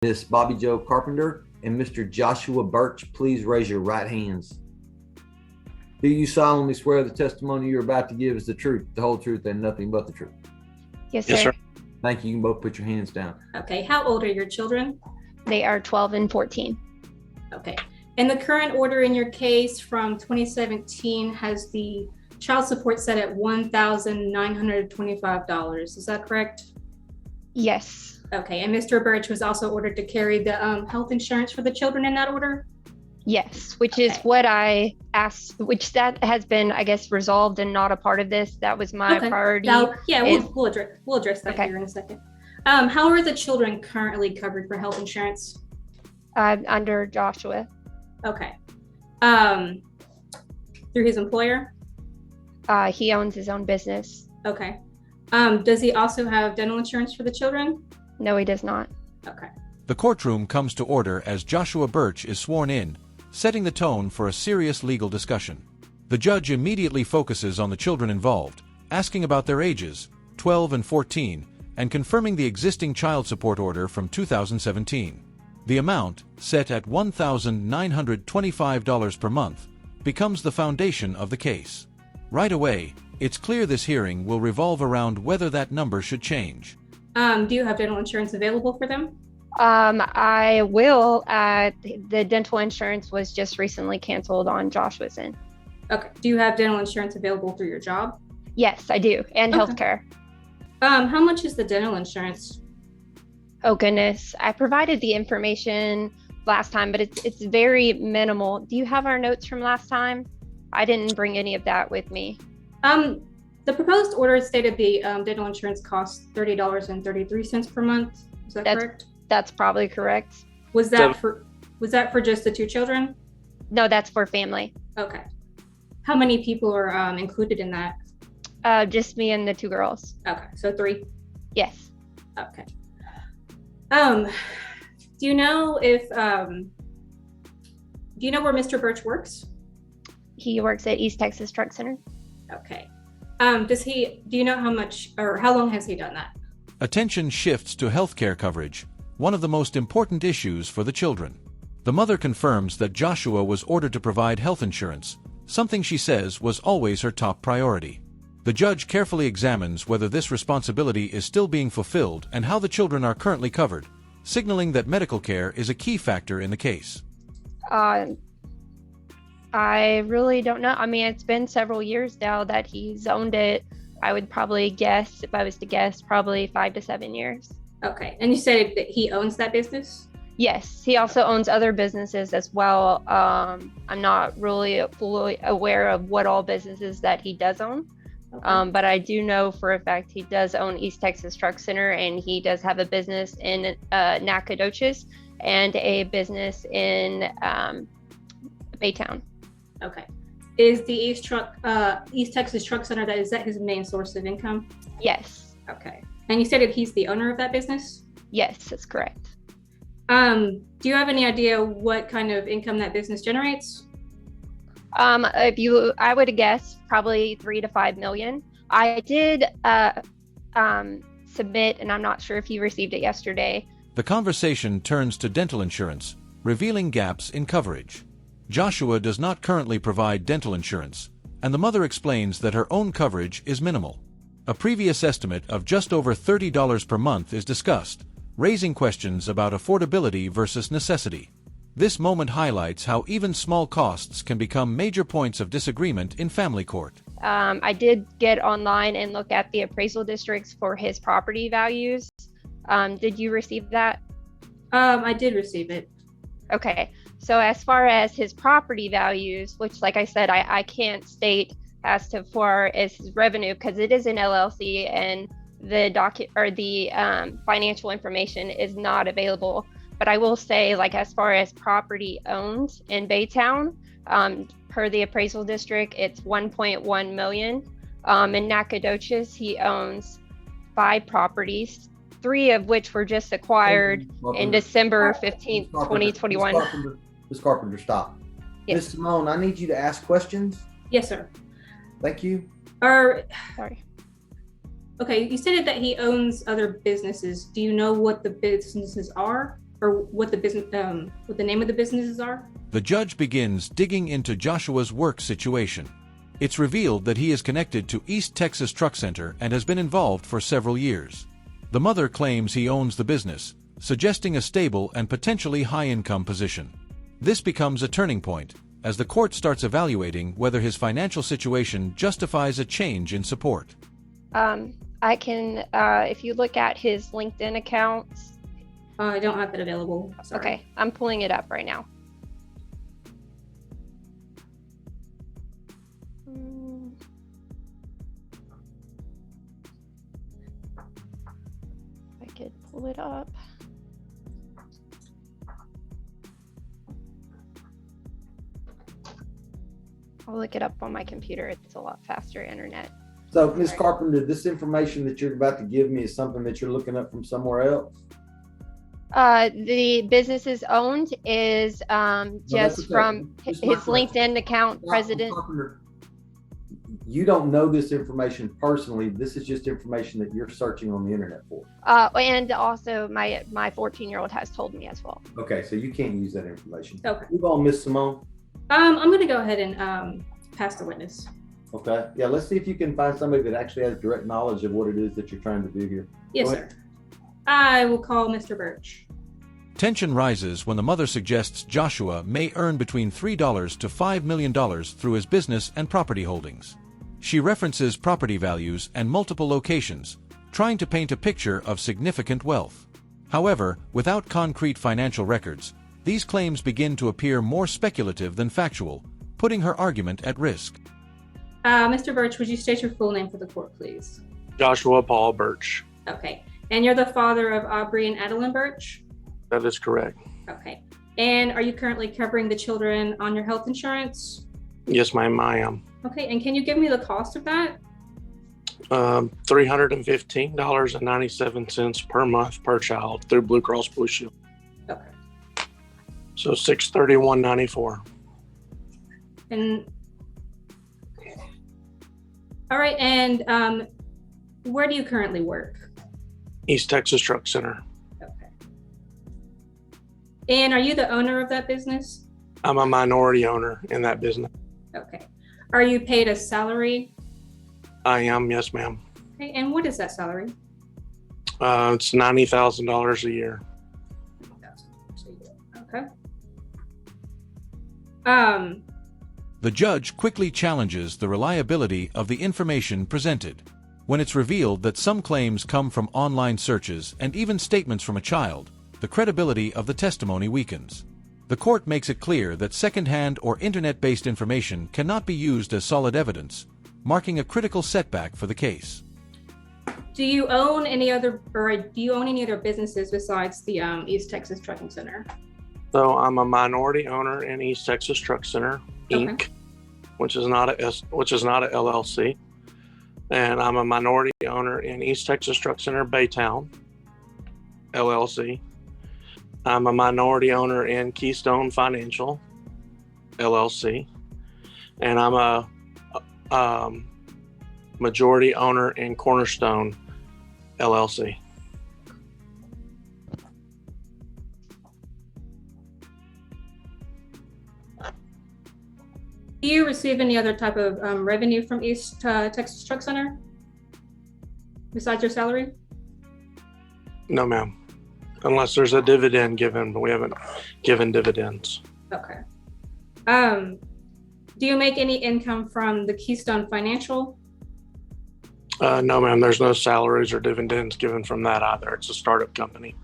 Miss Bobby Joe Carpenter and Mr. Joshua Birch, please raise your right hands. Do you solemnly swear the testimony you're about to give is the truth, the whole truth, and nothing but the truth? Yes, sir. Yes, sir. Thank you. You can both put your hands down. Okay, how old are your children? They are 12 and 14. Okay, and the current order in your case from 2017 has the child support set at $1,925. Is that correct? Yes. Okay, and Mr. Birch was also ordered to carry the health insurance for the children in that order? Yes, which is what I asked, which that has been, I guess, resolved and not a part of this. That was my priority. We'll address that here in a second. How are the children currently covered for health insurance? Under Joshua. Okay. Through his employer? He owns his own business. Okay. Does he also have dental insurance for the children? No, he does not. Okay. The courtroom comes to order as Joshua Birch is sworn in, setting the tone for a serious legal discussion. The judge immediately focuses on the children involved, asking about their ages, 12 and 14, and confirming the existing child support order from 2017. The amount, set at $1,925 per month, becomes the foundation of the case. Right away, it's clear this hearing will revolve around whether that number should change. Do you have dental insurance available for them? I will. The dental insurance was just recently canceled on Joshua's end. Okay. Do you have dental insurance available through your job? Yes, I do. And healthcare. How much is the dental insurance? Oh, goodness. I provided the information last time, but it's very minimal. Do you have our notes from last time? I didn't bring any of that with me. The proposed order stated the dental insurance costs $30.33 per month. Is that correct? That's probably correct. Was that for just the two children? No, that's for family. Okay. How many people are included in that? Just me and the two girls. Okay, so 3. Yes. Okay. Do you know if do you know where Mr. Birch works? He works at East Texas Truck Center. Okay. Do you know how much or how long has he done that? Attention shifts to healthcare coverage, one of the most important issues for the children. The mother confirms that Joshua was ordered to provide health insurance, something she says was always her top priority. The judge carefully examines whether this responsibility is still being fulfilled and how the children are currently covered, signaling that medical care is a key factor in the case. I really don't know. I mean, it's been several years now that he's owned it. I would probably guess, if I was to guess, probably 5 to 7 years. Okay. And you said that he owns that business? Yes. He also owns other businesses as well. I'm not really fully aware of what all businesses that he does own. Okay. But I do know for a fact he does own East Texas Truck Center, and he does have a business in Nacogdoches and a business in Baytown. Okay. Is the East Texas Truck Center, is that his main source of income? Yes. Okay. And you said that he's the owner of that business? Yes, that's correct. Do you have any idea what kind of income that business generates? I would guess probably 3 to 5 million. I did submit, and I'm not sure if you received it yesterday. The conversation turns to dental insurance, revealing gaps in coverage. Joshua does not currently provide dental insurance, and the mother explains that her own coverage is minimal. A previous estimate of just over $30 per month is discussed, raising questions about affordability versus necessity. This moment highlights how even small costs can become major points of disagreement in family court. I did get online and look at the appraisal districts for his property values. Did you receive that? I did receive it. Okay. So as far as his property values, which like I said, I can't state as to far as his revenue because it is an LLC and the financial information is not available. But I will say, like, as far as property owned in Baytown, per the appraisal district, it's 1.1 million. In Nacogdoches, he owns 5 properties, 3 of which were just acquired in December 15th, 2021. Ms. Carpenter, stop. Yes. Ms. Simone, I need you to ask questions. Yes, sir. Thank you. Sorry. Okay, you stated that he owns other businesses. Do you know what the businesses are? or what the business, what the name of the businesses are? The judge begins digging into Joshua's work situation. It's revealed that he is connected to East Texas Truck Center and has been involved for several years. The mother claims he owns the business, suggesting a stable and potentially high-income position. This becomes a turning point, as the court starts evaluating whether his financial situation justifies a change in support. I can, if you look at his LinkedIn accounts. I don't have that available. Sorry. Okay, I'm pulling it up right now. I could pull it up. I'll look it up on my computer. It's a lot faster internet. So, Ms. Carpenter, this information that you're about to give me is something that you're looking up from somewhere else? The businesses owned is just from his LinkedIn account, president. Carpenter, you don't know this information personally. This is just information that you're searching on the internet for. And also my 14-year-old has told me as well. Okay, so you can't use that information. Okay. Move on, Ms. Simone. I'm going to go ahead and pass the witness. Okay. Yeah, let's see if you can find somebody that actually has direct knowledge of what it is that you're trying to do here. Yes, sir. I will call Mr. Birch. Tension rises when the mother suggests Joshua may earn between $3 to $5 million through his business and property holdings. She references property values and multiple locations, trying to paint a picture of significant wealth. However, without concrete financial records, these claims begin to appear more speculative than factual, putting her argument at risk. Mr. Birch, would you state your full name for the court, please? Joshua Paul Birch. Okay. And you're the father of Aubrey and Adeline Birch? That is correct. Okay. And are you currently covering the children on your health insurance? Yes, ma'am, I am. Okay. And can you give me the cost of that? $315.97 per month per child through Blue Cross Blue Shield. Okay. So $631.94. And all right. And where do you currently work? East Texas Truck Center. Okay. And are you the owner of that business? I'm a minority owner in that business. Okay. Are you paid a salary? I am, yes, ma'am. Okay. And what is that salary? It's $90,000 a year. Okay. The judge quickly challenges the reliability of the information presented. When it's revealed that some claims come from online searches and even statements from a child, the credibility of the testimony weakens. The court makes it clear that secondhand or internet-based information cannot be used as solid evidence, marking a critical setback for the case. Do you own any other businesses besides the East Texas Trucking Center? So I'm a minority owner in East Texas Truck Center, Inc., Okay. which is not a LLC. And I'm a minority owner in East Texas Truck Center, Baytown, LLC. I'm a minority owner in Keystone Financial, LLC. And I'm a majority owner in Cornerstone, LLC. Do you receive any other type of revenue from East Texas Truck Center besides your salary? No, ma'am. Unless there's a dividend given, but we haven't given dividends. Okay. Do you make any income from the Keystone Financial? No, ma'am. There's no salaries or dividends given from that either. It's a startup company.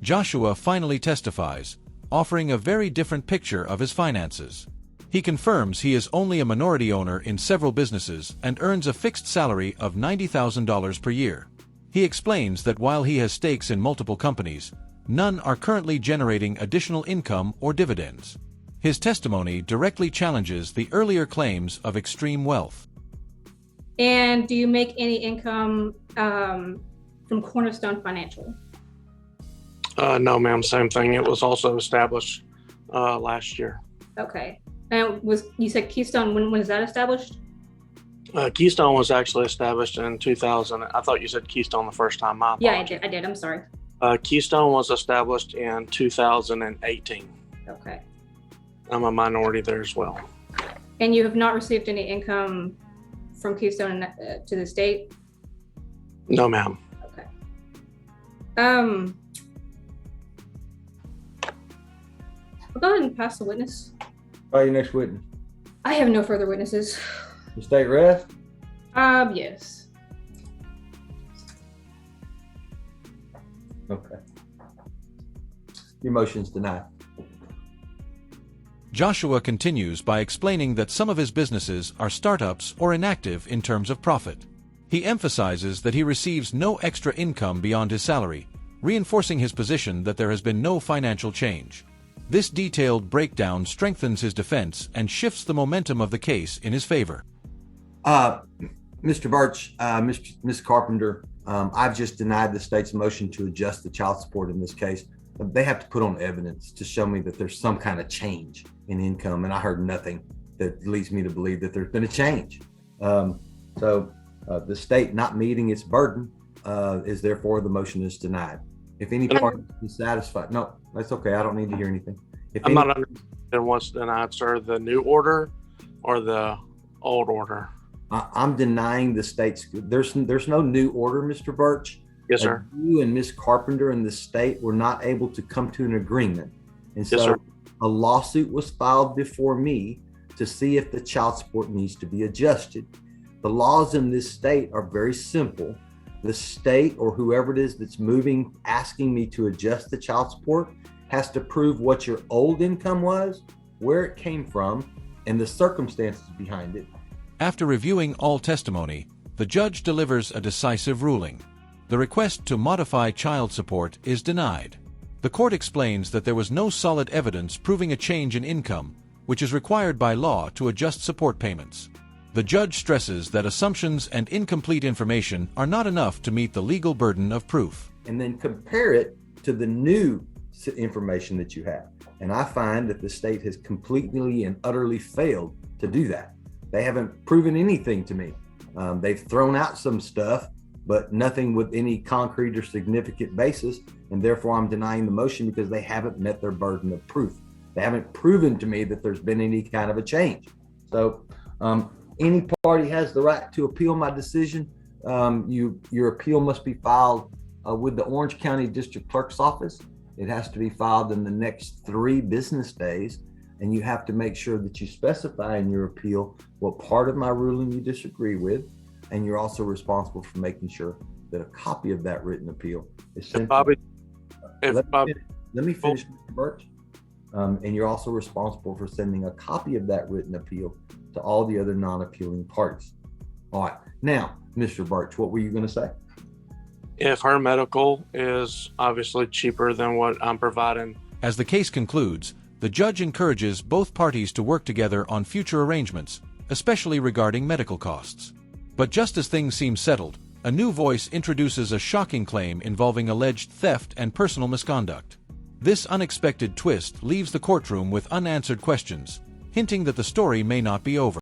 Joshua finally testifies, offering a very different picture of his finances. He confirms he is only a minority owner in several businesses and earns a fixed salary of $90,000 per year. He explains that while he has stakes in multiple companies, none are currently generating additional income or dividends. His testimony directly challenges the earlier claims of extreme wealth. And do you make any income from Cornerstone Financial? No, ma'am. Same thing. It was also established last year. Okay. And you said Keystone, when was that established? Keystone was actually established in 2000. I thought you said Keystone the first time. Yeah, I did. I'm sorry. Keystone was established in 2018. Okay. I'm a minority there as well. And you have not received any income from Keystone to the state? No, ma'am. Okay. I'll go ahead and pass the witness. Call your next witness. I have no further witnesses. The state rest? Yes. Okay. Your motion's denied. Joshua continues by explaining that some of his businesses are startups or inactive in terms of profit. He emphasizes that he receives no extra income beyond his salary, reinforcing his position that there has been no financial change. This detailed breakdown strengthens his defense and shifts the momentum of the case in his favor. Mr. Birch, Ms. Carpenter, I've just denied the state's motion to adjust the child support in this case. They have to put on evidence to show me that there's some kind of change in income, and I heard nothing that leads me to believe that there's been a change. So the state not meeting its burden is therefore the motion is denied. If any party is satisfied, no, that's okay. I don't need to hear anything. I'm not understanding what's denied, sir. The new order or the old order? I'm denying the state's. There's no new order, Mr. Birch. Yes, sir. You and Ms. Carpenter and the state were not able to come to an agreement, and so Yes, sir. a lawsuit was filed before me to see if the child support needs to be adjusted. The laws in this state are very simple. The state or whoever it is that's moving, asking me to adjust the child support, has to prove what your old income was, where it came from, and the circumstances behind it. After reviewing all testimony, the judge delivers a decisive ruling. The request to modify child support is denied. The court explains that there was no solid evidence proving a change in income, which is required by law to adjust support payments. The judge stresses that assumptions and incomplete information are not enough to meet the legal burden of proof. And then compare it to the new information that you have. And I find that the state has completely and utterly failed to do that. They haven't proven anything to me. They've thrown out some stuff, but nothing with any concrete or significant basis. And therefore I'm denying the motion because they haven't met their burden of proof. They haven't proven to me that there's been any kind of a change. So any party has the right to appeal my decision. Your appeal must be filed with the Orange County District Clerk's Office. It has to be filed in the next 3 business days. And you have to make sure that you specify in your appeal what part of my ruling you disagree with. And you're also responsible for making sure that a copy of that written appeal is sent. Let me finish, Mr. Birch. And you're also responsible for sending a copy of that written appeal to all the other non-appealing parties. All right. Now, Mr. Birch, what were you going to say? If her medical is obviously cheaper than what I'm providing. As the case concludes, the judge encourages both parties to work together on future arrangements, especially regarding medical costs. But just as things seem settled, a new voice introduces a shocking claim involving alleged theft and personal misconduct. This unexpected twist leaves the courtroom with unanswered questions, hinting that the story may not be over.